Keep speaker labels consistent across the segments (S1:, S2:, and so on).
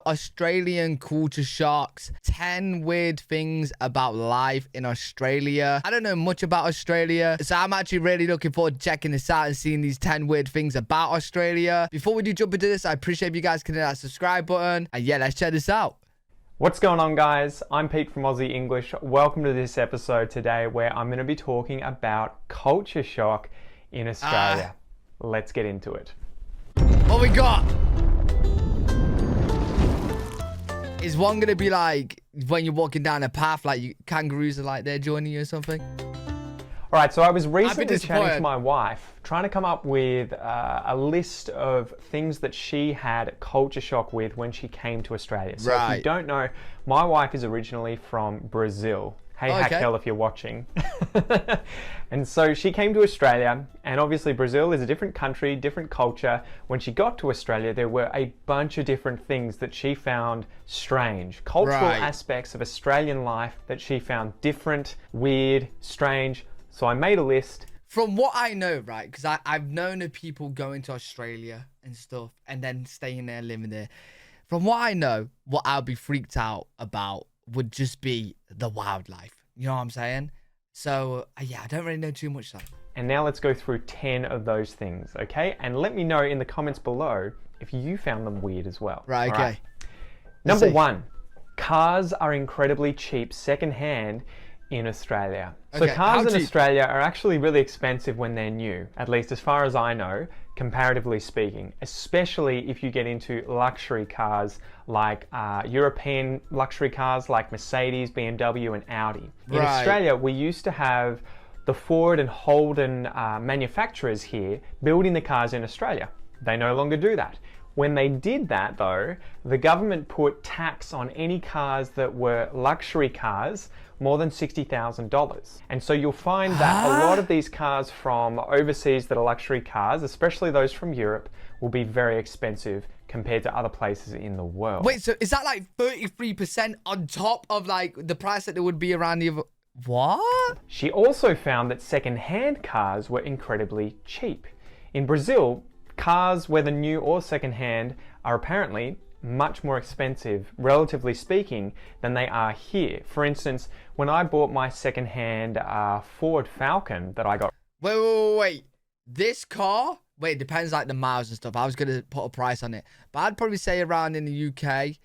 S1: Australian culture shocks, 10 weird things about life in Australia. I don't know much about Australia, so I'm actually really looking forward to checking this out and seeing these 10 weird things about Australia. Before we do jump into this, I appreciate if you guys can hit that subscribe button. And yeah, let's check this out.
S2: What's going on, guys? I'm Pete from Aussie English. Welcome to this episode today where I'm going to be talking about culture shock in Australia. Let's get into it.
S1: What we got? Is one gonna be like when you're walking down a path, like kangaroos are like they're joining you or something?
S2: All right, so I was recently chatting to my wife, trying to come up with a list of things that she had culture shock with when she came to Australia. So if you don't know, my wife is originally from Brazil. Hey, Hakel, if you're watching. And so she came to Australia, and obviously Brazil is a different country, different culture. When she got to Australia, there were a bunch of different things that she found strange. Cultural aspects of Australian life that she found different, weird, strange. So I made a list.
S1: From what I know, right, because I've known of people going to Australia and stuff, and then staying there, living there. From what I know, what I'll be freaked out about would just be the wildlife. You know what I'm saying? So, yeah, I don't really know too much stuff.
S2: And now let's go through 10 of those things, okay? And let me know in the comments below if you found them weird as well.
S1: Right, okay. Right.
S2: Number one, cars are incredibly cheap secondhand in Australia. So cars in Australia are actually really expensive when they're new, at least as far as I know, comparatively speaking, especially if you get into luxury cars like European luxury cars like Mercedes, BMW and Audi. In Australia, we used to have the Ford and Holden manufacturers here building the cars in Australia. They no longer do that. When they did that though, the government put tax on any cars that were luxury cars more than $60,000. And so you'll find that a lot of these cars from overseas that are luxury cars, especially those from Europe, will be very expensive compared to other places in the world.
S1: Wait, so is that like 33% on top of like the price that there would be around the other? What?
S2: She also found that second-hand cars were incredibly cheap. In Brazil, cars, whether new or second-hand, are apparently much more expensive, relatively speaking, than they are here. For instance, when I bought my second-hand Ford Falcon that I got...
S1: Wait. This car? Wait, it depends like the miles and stuff. I was going to put a price on it. But I'd probably say around in the UK,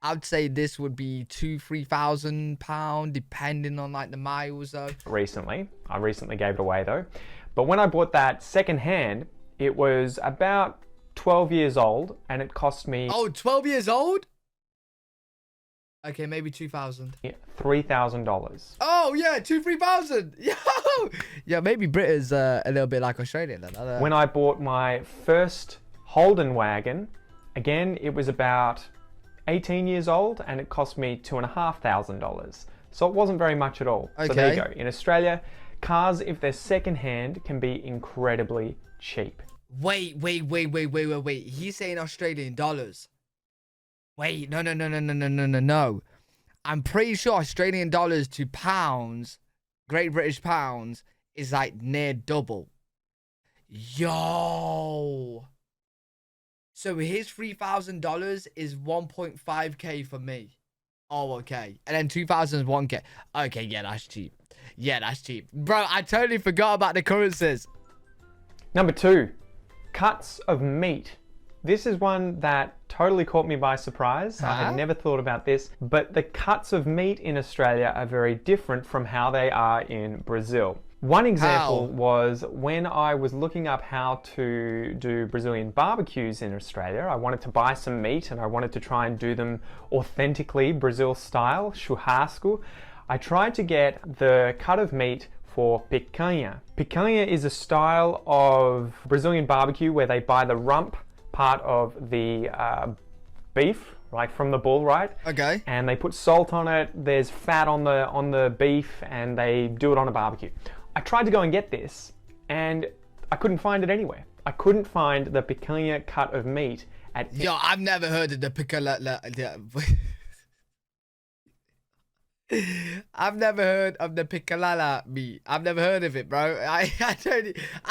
S1: I'd say this would be £2,000-3,000, depending on like the miles though.
S2: I recently gave it away though. But when I bought that second-hand, it was about 12 years old, and it cost me...
S1: Oh, 12 years old? Okay, maybe 2,000.
S2: Yeah, $3,000.
S1: Oh, yeah, 3,000. Yeah, maybe Brit is a little bit like Australia then.
S2: When I bought my first Holden wagon, again, it was about 18 years old, and it cost me $2,500. So it wasn't very much at all. Okay. So there you go. In Australia, cars, if they're secondhand, can be incredibly cheap.
S1: Wait. He's saying Australian dollars. Wait, no. I'm pretty sure Australian dollars to pounds, Great British pounds, is like near double. Yo. So his $3,000 is 1.5k for me. Oh, okay. And then 2,000 is 1k. Okay, yeah, that's cheap. Bro, I totally forgot about the currencies.
S2: Number two, cuts of meat. This is one that totally caught me by surprise. I had never thought about this, but the cuts of meat in Australia are very different from how they are in Brazil. One example was when I was looking up how to do Brazilian barbecues in Australia. I wanted to buy some meat and I wanted to try and do them authentically Brazil style, churrasco. I tried to get the cut of meat for picanha. Picanha is a style of Brazilian barbecue where they buy the rump part of the beef, like from the bull, right?
S1: Okay.
S2: And they put salt on it. There's fat on the beef, and they do it on a barbecue. I tried to go and get this, and I couldn't find it anywhere. I couldn't find the picanha cut of meat at...
S1: Yo, I've never heard of the picanha... I've never heard of the piccalala meat. I've never heard of it, bro. I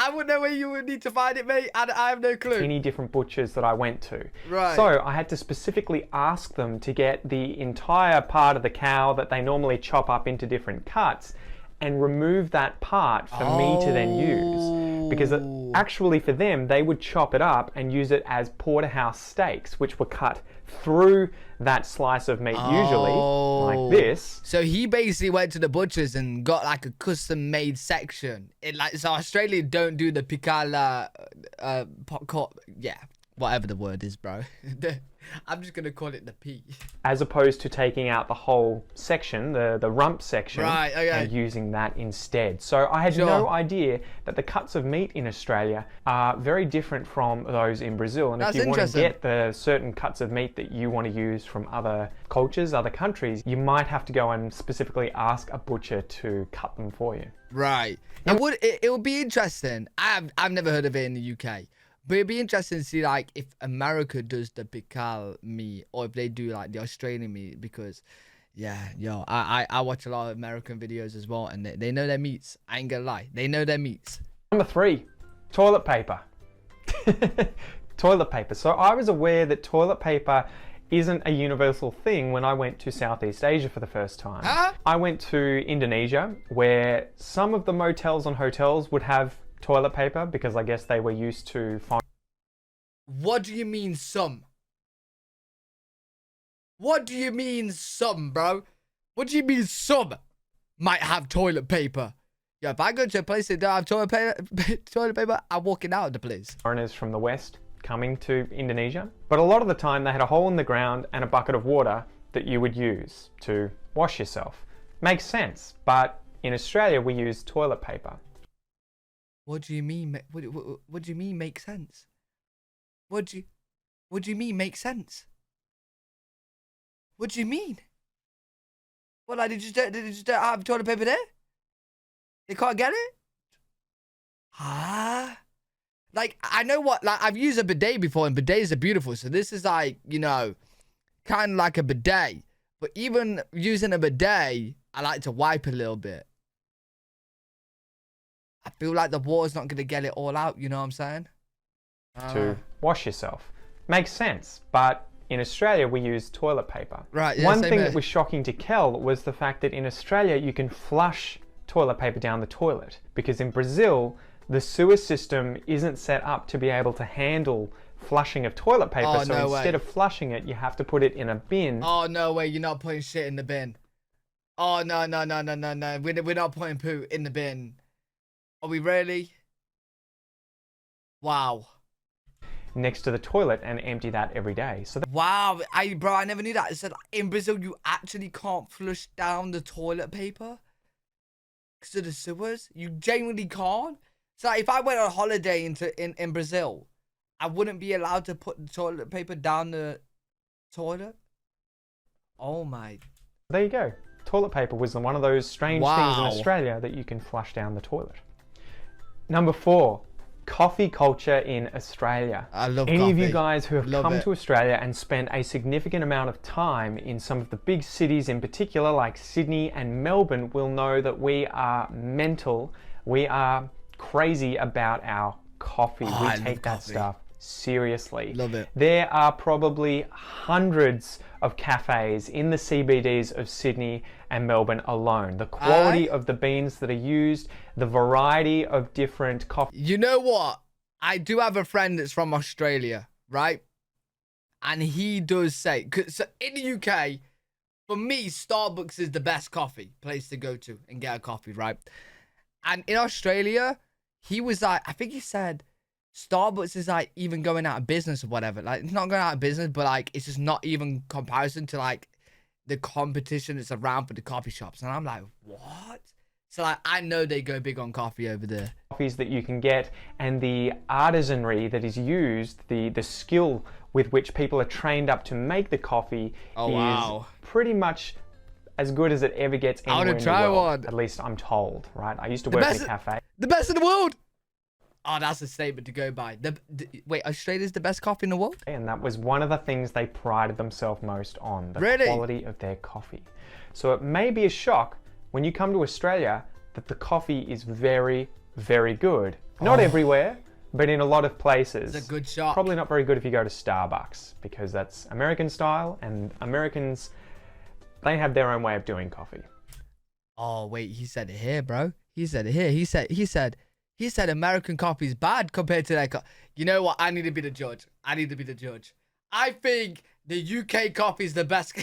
S1: wouldn't know where you would need to find it, mate. I have no clue.
S2: Any different butchers that I went to.
S1: Right.
S2: So I had to specifically ask them to get the entire part of the cow that they normally chop up into different cuts and remove that part for me to then use. Because actually for them, they would chop it up and use it as porterhouse steaks, which were cut through that slice of meat, usually like this.
S1: So he basically went to the butchers and got like a custom made section. So Australia don't do the picala, whatever the word is, bro. I'm just gonna call it the P.
S2: As opposed to taking out the whole section, the rump section,
S1: right, okay,
S2: and using that instead. So I had no idea that the cuts of meat in Australia are very different from those in Brazil. And if you want to get the certain cuts of meat that you want to use from other cultures, other countries, you might have to go and specifically ask a butcher to cut them for you.
S1: Right. It would be interesting. I've never heard of it in the UK. But it'd be interesting to see, like, if America does the pical meat or if they do, like, the Australian meat. Because, I watch a lot of American videos as well. And they know their meats. I ain't gonna lie. They know their meats.
S2: Number 3, toilet paper. Toilet paper. So I was aware that toilet paper isn't a universal thing when I went to Southeast Asia for the first time.
S1: Huh?
S2: I went to Indonesia, where some of the motels and hotels would have toilet paper because I guess they were used to find.
S1: What do you mean some? What do you mean some, bro? What do you mean some might have toilet paper? Yeah, if I go to a place that don't have toilet paper, I'm walking out of the place.
S2: Foreigners from the West coming to Indonesia. But a lot of the time they had a hole in the ground and a bucket of water that you would use to wash yourself. Makes sense, but in Australia we use toilet paper.
S1: What do you mean? What do you mean make sense? What do you mean make sense? What do you mean? What, like, they just don't have toilet paper there? They can't get it? Like, I know what, like, I've used a bidet before, and bidets are beautiful. So this is like, kind of like a bidet. But even using a bidet, I like to wipe a little bit. I feel like the water's not going to get it all out, you know what I'm saying?
S2: To wash yourself. Makes sense, but in Australia we use toilet paper.
S1: Right, yeah,
S2: One thing that was shocking to Kel was the fact that in Australia you can flush toilet paper down the toilet, because in Brazil the sewer system isn't set up to be able to handle flushing of toilet paper, so instead of flushing it you have to put it in a bin.
S1: Oh, no way, you're not putting shit in the bin. Oh, no. We're not putting poo in the bin. Are we really? Wow.
S2: Next to the toilet and empty that every day. So
S1: wow, bro, I never knew that. It said in Brazil you actually can't flush down the toilet paper because of the sewers. You genuinely can't. So if I went on holiday in Brazil, I wouldn't be allowed to put the toilet paper down the toilet. Oh my.
S2: There you go. Toilet paper was one of those strange things in Australia that you can flush down the toilet. Number 4. Coffee culture in Australia.
S1: I love
S2: Any
S1: coffee.
S2: of you guys who have come to Australia and spent a significant amount of time in some of the big cities in particular like Sydney and Melbourne will know that we are mental. We are crazy about our coffee. We take that stuff seriously.
S1: Love it.
S2: There are probably hundreds of cafes in the CBDs of Sydney and Melbourne alone. The quality of the beans that are used, the variety of different coffee.
S1: You know what? I do have a friend that's from Australia, right? And he does say, so in the UK, for me, Starbucks is the best coffee place to go to and get a coffee, right? And in Australia, he was like, I think he said, Starbucks is like even going out of business or whatever. Like, it's not going out of business, but like it's just not even comparison to like the competition that's around for the coffee shops. And I'm like, what? So like I know they go big on coffee over there.
S2: Coffees that you can get and the artisanry that is used, the skill with which people are trained up to make the coffee is pretty much as good as it ever gets anywhere in the world. At least I'm told, right? I used to work in a cafe.
S1: The best in the world. Oh, that's a statement to go by. Wait, Australia's the best coffee in the world?
S2: And that was one of the things they prided themselves most on, the
S1: Really?
S2: quality of their coffee. So it may be a shock when you come to Australia that the coffee is very, very good. Not everywhere, but in a lot of places.
S1: It's a good shot.
S2: Probably not very good if you go to Starbucks, because that's American style, and Americans, they have their own way of doing coffee.
S1: Oh, wait, he said it here, bro. He said it here. He said American coffee is bad compared to that. You know what? I need to be the judge. I think the UK coffee is the best.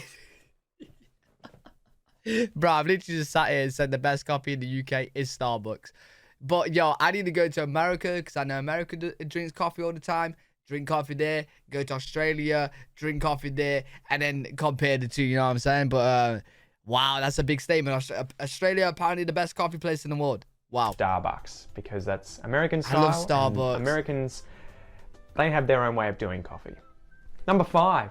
S1: Bro, I've literally just sat here and said the best coffee in the UK is Starbucks. But, yo, I need to go to America because I know America drinks coffee all the time. Drink coffee there. Go to Australia. Drink coffee there. And then compare the two, you know what I'm saying? But, wow, that's a big statement. Australia, apparently the best coffee place in the world. Wow.
S2: Starbucks, because that's American style.
S1: I love Starbucks.
S2: Americans, they have their own way of doing coffee. Number 5,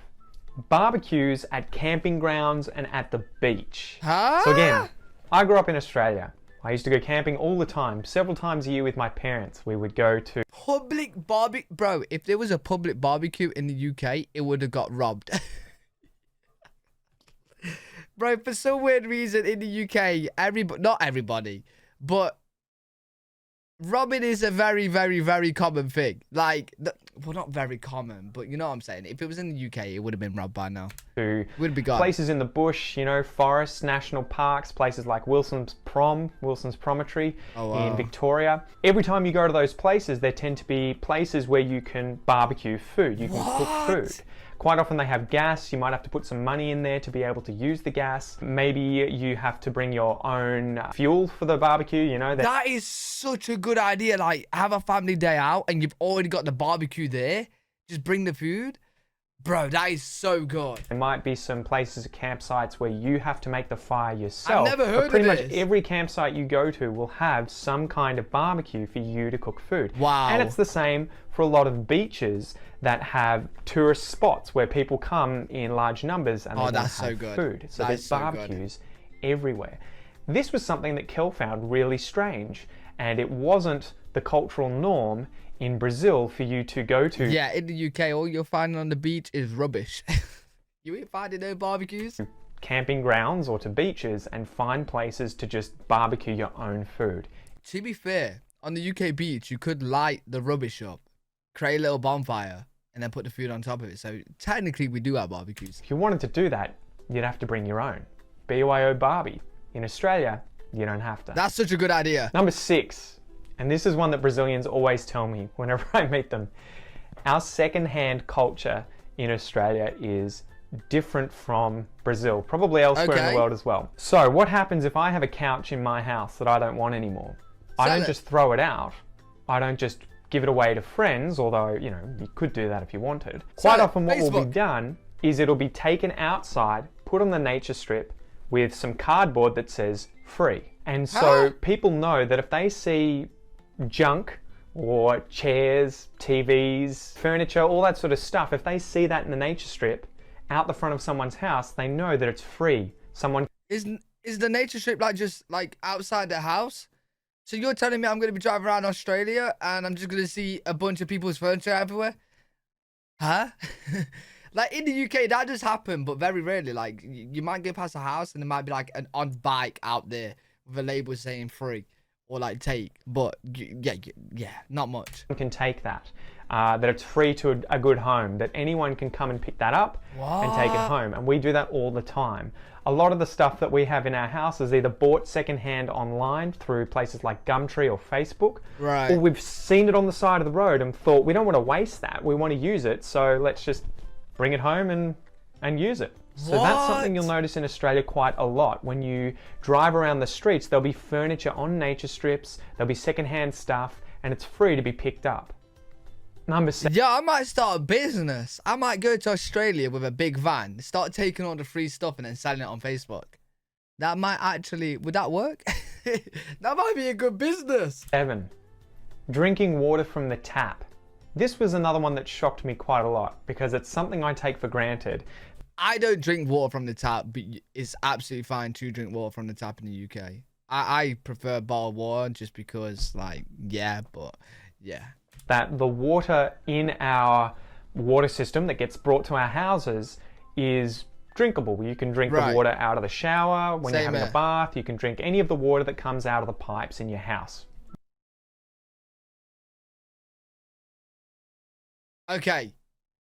S2: barbecues at camping grounds and at the beach.
S1: Huh?
S2: So again, I grew up in Australia. I used to go camping all the time, several times a year with my parents. We would go to
S1: public barbecue. Bro, if there was a public barbecue in the UK, it would have got robbed. Bro, for some weird reason in the UK, not everybody, but robbing is a very, very, very common thing. Like, well, not very common, but you know what I'm saying. If it was in the UK, it would have been robbed by now. Would be gone.
S2: Places in the bush, you know, forests, national parks, places like Wilson's Promontory in Victoria. Every time you go to those places, there tend to be places where you can barbecue food. You can cook food. Quite often they have gas. You might have to put some money in there to be able to use the gas. Maybe you have to bring your own fuel for the barbecue, you know.
S1: That is such a good idea. Like, have a family day out and you've already got the barbecue there. Just bring the food. Bro, that is so good.
S2: There might be some places, campsites, where you have to make the fire yourself.
S1: I've never heard of
S2: pretty
S1: this.
S2: much every campsite you go to will have some kind of barbecue for you to cook food.
S1: Wow.
S2: And it's the same for a lot of beaches that have tourist spots where people come in large numbers and they want to have food. So there's barbecues everywhere. This was something that Kel found really strange, and it wasn't the cultural norm in Brazil for you to go to.
S1: Yeah, in the UK, all you're finding on the beach is rubbish. You ain't finding no barbecues.
S2: Camping grounds or to beaches and find places to just barbecue your own food.
S1: To be fair, on the UK beach, you could light the rubbish up, create a little bonfire, and then put the food on top of it. So technically, we do have barbecues.
S2: If you wanted to do that, you'd have to bring your own. BYO Barbie. In Australia, you don't have to.
S1: That's such a good idea.
S2: Number 6. And this is one that Brazilians always tell me whenever I meet them. Our second-hand culture in Australia is different from Brazil, probably elsewhere in the world as well. So what happens if I have a couch in my house that I don't want anymore? I don't just throw it out. I don't just give it away to friends, although, you know, you could do that if you wanted. Quite often what will be done is it'll be taken outside, put on the nature strip with some cardboard that says free. And so people know that if they see junk or chairs, TVs, furniture, all that sort of stuff, if they see that in the nature strip out the front of someone's house, they know that it's free. Someone
S1: is the nature strip like just like outside the house? So you're telling me I'm going to be driving around Australia and I'm just going to see a bunch of people's furniture everywhere? Huh? Like in the UK, that does happen, but very rarely. Like you might go past a house and there might be like an on bike out there with a label saying free. Or like take, but yeah, not much.
S2: Can take that, that it's free to a good home, that anyone can come and pick that up and take it home. And we do that all the time. A lot of the stuff that we have in our house is either bought secondhand online through places like Gumtree or Facebook,
S1: right?
S2: Or we've seen it on the side of the road and thought, we don't want to waste that, we want to use it, so let's just bring it home and use it. So that's something you'll notice in Australia quite a lot. When you drive around the streets, there'll be furniture on nature strips, there'll be secondhand stuff, and it's free to be picked up. Number 7.
S1: Yeah, I might start a business. I might go to Australia with a big van, start taking all the free stuff and then selling it on Facebook. That might actually, would that work? That might be a good business.
S2: 7. Drinking water from the tap. This was another one that shocked me quite a lot because it's something I take for granted.
S1: I don't drink water from the tap, but it's absolutely fine to drink water from the tap in the UK. I prefer bottled water just because, like, yeah, but Yeah.
S2: That the water in our water system that gets brought to our houses is drinkable. You can drink the water out of the shower, when you're having a bath. You can drink any of the water that comes out of the pipes in your house.
S1: Okay.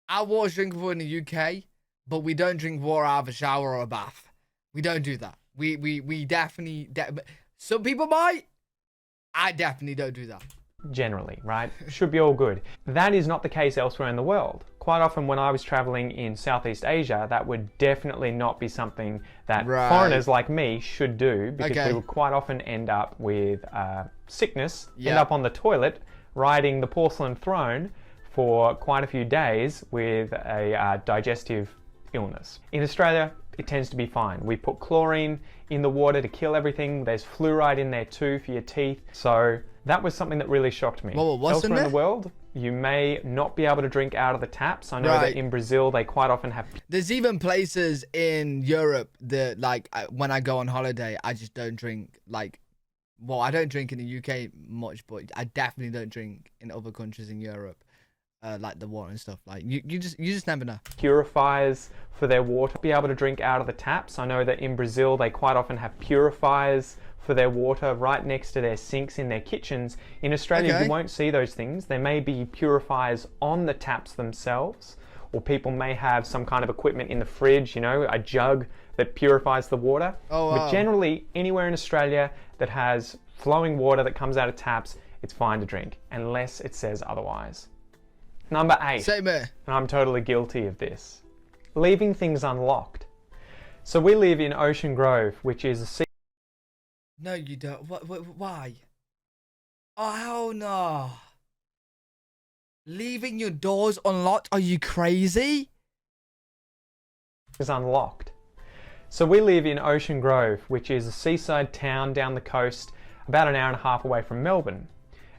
S1: Our water's drinkable in the UK, but we don't drink water out of a shower or a bath. We don't do that. We definitely... some people might. I definitely don't do that.
S2: Generally, right? Should be all good. That is not the case elsewhere in the world. Quite often when I was traveling in Southeast Asia, that would definitely not be something that foreigners like me should do, because we would quite often end up with sickness, end up on the toilet, riding the porcelain throne for quite a few days with a digestive illness. In Australia, it tends to be fine. We put chlorine in the water to kill everything. There's fluoride in there too for your teeth. So that was something that really shocked me. Elsewhere in the world, you may not be able to drink out of the taps. I know that in Brazil, they quite often have...
S1: There's even places in Europe that, like, when I go on holiday, I just don't drink, like... Well, I don't drink in the UK much, but I definitely don't drink in other countries in Europe. Like the water and stuff. Like you just never know.
S2: Purifiers for their water, be able to drink out of the taps. I know that in Brazil they quite often have purifiers for their water right next to their sinks in their kitchens. In Australia, you won't see those things. There may be purifiers on the taps themselves, or people may have some kind of equipment in the fridge, you know, a jug that purifies the water. But generally, anywhere in Australia that has flowing water that comes out of taps, it's fine to drink, unless it says otherwise. Number 8, and I'm totally guilty of this, leaving things unlocked. So we live in Ocean Grove, which is a sea...
S1: No, you don't. Why? Oh, hell no. Leaving your doors unlocked? Are you crazy?
S2: Is unlocked. So we live in Ocean Grove, which is a seaside town down the coast, about an hour and a half away from Melbourne.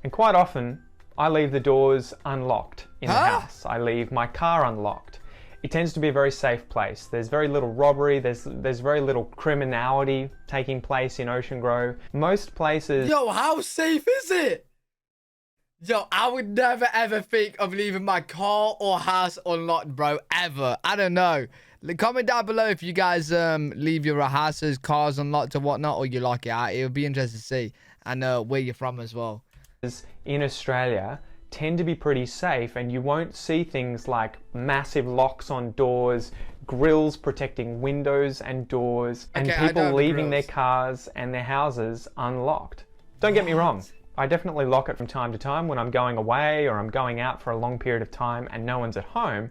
S2: And quite often, I leave the doors unlocked in the house. I leave my car unlocked. It tends to be a very safe place. There's very little robbery. There's very little criminality taking place in Ocean Grove. Most places... Yo,
S1: how safe is it? Yo, I would never ever think of leaving my car or house unlocked, bro. Ever. I don't know. Comment down below if you guys leave your houses, cars unlocked or whatnot, or you lock it out. It would be interesting to see. And where you're from as well.
S2: In Australia tend to be pretty safe, and you won't see things like massive locks on doors, grills protecting windows and doors, and people leaving their cars and their houses unlocked. Don't get me wrong, I definitely lock it from time to time when I'm going away or I'm going out for a long period of time and no one's at home.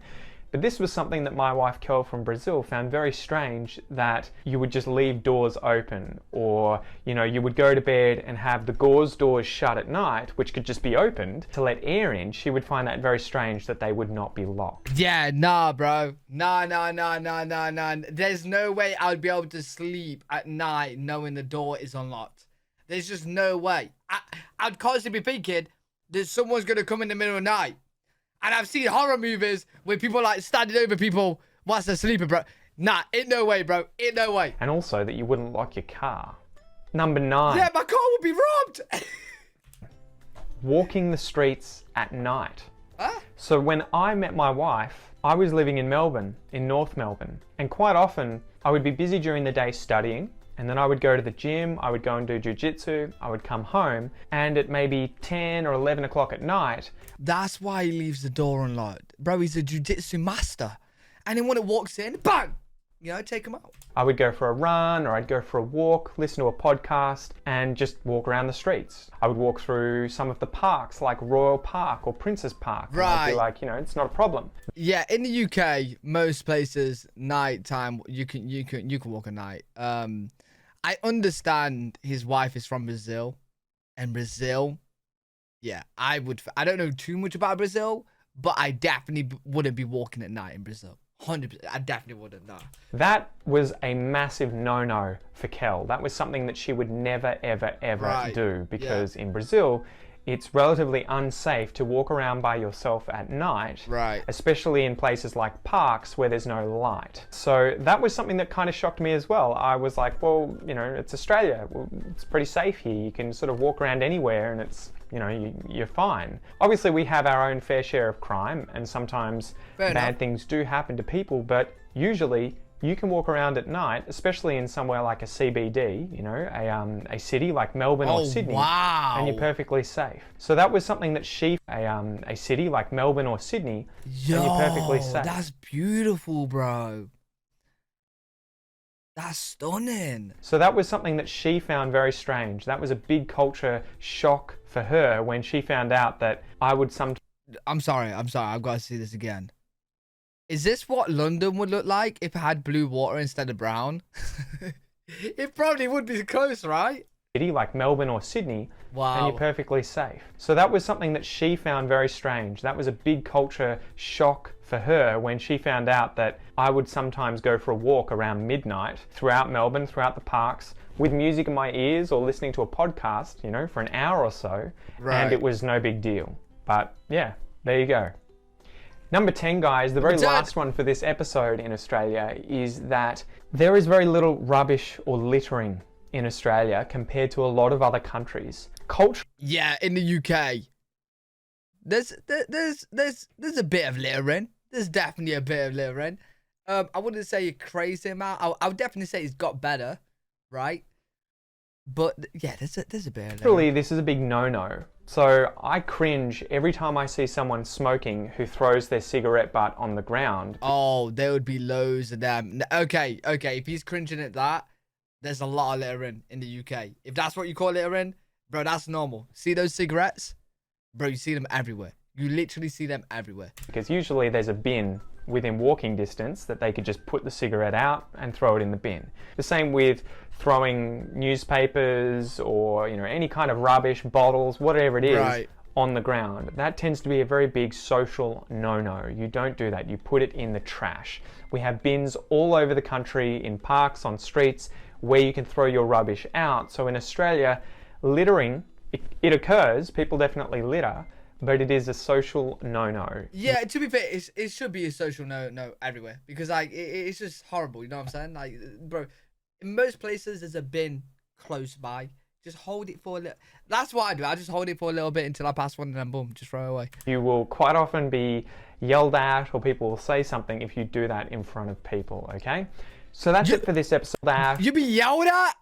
S2: But this was something that my wife Kel from Brazil found very strange, that you would just leave doors open, or, you know, you would go to bed and have the gauze doors shut at night, which could just be opened to let air in. She would find that very strange that they would not be locked.
S1: Yeah, nah, bro. Nah. There's no way I would be able to sleep at night knowing the door is unlocked. There's just no way. I'd constantly be thinking that someone's going to come in the middle of the night. And I've seen horror movies where people like standing over people whilst they're sleeping, bro. Nah, in no way, bro. In no way.
S2: And also that you wouldn't lock your car. Number 9.
S1: Yeah, my car would be robbed.
S2: Walking the streets at night.
S1: Huh?
S2: So when I met my wife, I was living in Melbourne, in North Melbourne. And quite often, I would be busy during the day studying. And then I would go to the gym, I would go and do jiu-jitsu, I would come home, and at maybe 10 or 11 o'clock at night...
S1: That's why he leaves the door unlocked. Bro, he's a jiu-jitsu master. And then when it walks in, bang! You know, take him out.
S2: I would go for a run, or I'd go for a walk, listen to a podcast, and just walk around the streets. I would walk through some of the parks, like Royal Park or Prince's Park.
S1: Right.
S2: And I'd be like, you know, it's not a problem.
S1: Yeah, in the UK, most places, nighttime, you can walk at night. I understand his wife is from Brazil, and Brazil, yeah, I don't know too much about Brazil, but I definitely wouldn't be walking at night in Brazil. 100%, I definitely wouldn't, no.
S2: That was a massive no-no for Kel. That was something that she would never, ever do, because in Brazil, it's relatively unsafe to walk around by yourself at night, especially in places like parks where there's no light. So that was something that kind of shocked me as well. I was like, well, you know, it's Australia. It's pretty safe here. You can sort of walk around anywhere and it's you know, you're fine. Obviously, we have our own fair share of crime, and sometimes bad things do happen to people, but usually you can walk around at night, especially in somewhere like a CBD, you know, a city like Melbourne or Sydney, and you're perfectly safe. So that was something that a city like Melbourne or Sydney, and you're perfectly safe.
S1: That's beautiful, bro. That's stunning.
S2: So that was something that she found very strange. That was a big culture shock for her when she found out that I would sometimes...
S1: I'm sorry. I've got to see this again. Is this what London would look like if it had blue water instead of brown? It probably would be close, right?
S2: City like Melbourne or Sydney,
S1: wow,
S2: and you're perfectly safe. So that was something that she found very strange. That was a big culture shock for her when she found out that I would sometimes go for a walk around midnight throughout Melbourne, throughout the parks, with music in my ears or listening to a podcast, you know, for an hour or so, and it was no big deal. But yeah, there you go. Number 10, guys, the very last one for this episode in Australia is that there is very little rubbish or littering in Australia compared to a lot of other countries. Culture.
S1: Yeah, in the UK, there's a bit of littering. There's definitely a bit of littering. I wouldn't say a crazy amount. I would definitely say it's got better, right? But yeah, there's a bit of littering.
S2: Actually, this is a big no-no. So I cringe every time I see someone smoking who throws their cigarette butt on the ground.
S1: Oh, there would be loads of them. Okay. If he's cringing at that, there's a lot of littering in the UK. If that's what you call littering, bro, that's normal. See those cigarettes? Bro, you see them everywhere. You literally see them everywhere.
S2: Because usually there's a bin within walking distance that they could just put the cigarette out and throw it in the bin. The same with throwing newspapers or, you know, any kind of rubbish, bottles, whatever it is, on the ground. That tends to be a very big social no-no. You don't do that. You put it in the trash. We have bins all over the country, in parks, on streets, where you can throw your rubbish out. So in Australia, littering, it occurs. People definitely litter, but it is a social no-no.
S1: Yeah, to be fair, it should be a social no everywhere, because like it's just horrible. You know what I'm saying? Like, bro, in most places there's a bin close by. Just hold it for a little. That's what I do. I just hold it for a little bit until I pass one and then boom, just throw it away.
S2: You will quite often be yelled at, or people will say something if you do that in front of people. Okay, so that's it for this episode.
S1: You be yelled at?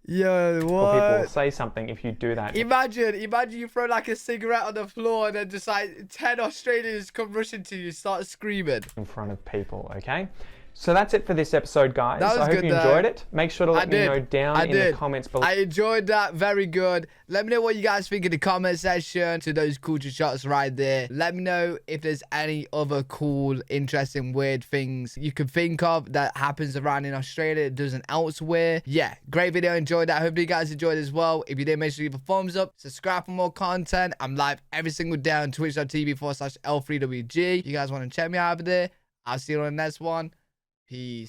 S1: Yo, what?
S2: Or people will say something if you do that.
S1: Imagine you throw like a cigarette on the floor and then just like 10 Australians come rushing to you, start screaming.
S2: In front of people, okay? So that's it for this episode, guys.
S1: I hope
S2: you enjoyed it. Make sure to let me know down in the comments below.
S1: I enjoyed that. Very good. Let me know what you guys think in the comment section to those culture shots right there. Let me know if there's any other cool, interesting, weird things you can think of that happens around in Australia that doesn't elsewhere. Yeah, great video. Enjoyed that. Hope you guys enjoyed as well. If you did, make sure you leave a thumbs up. Subscribe for more content. I'm live every single day on twitch.tv/L3WG. You guys want to check me out over there? I'll see you on the next one. Peace.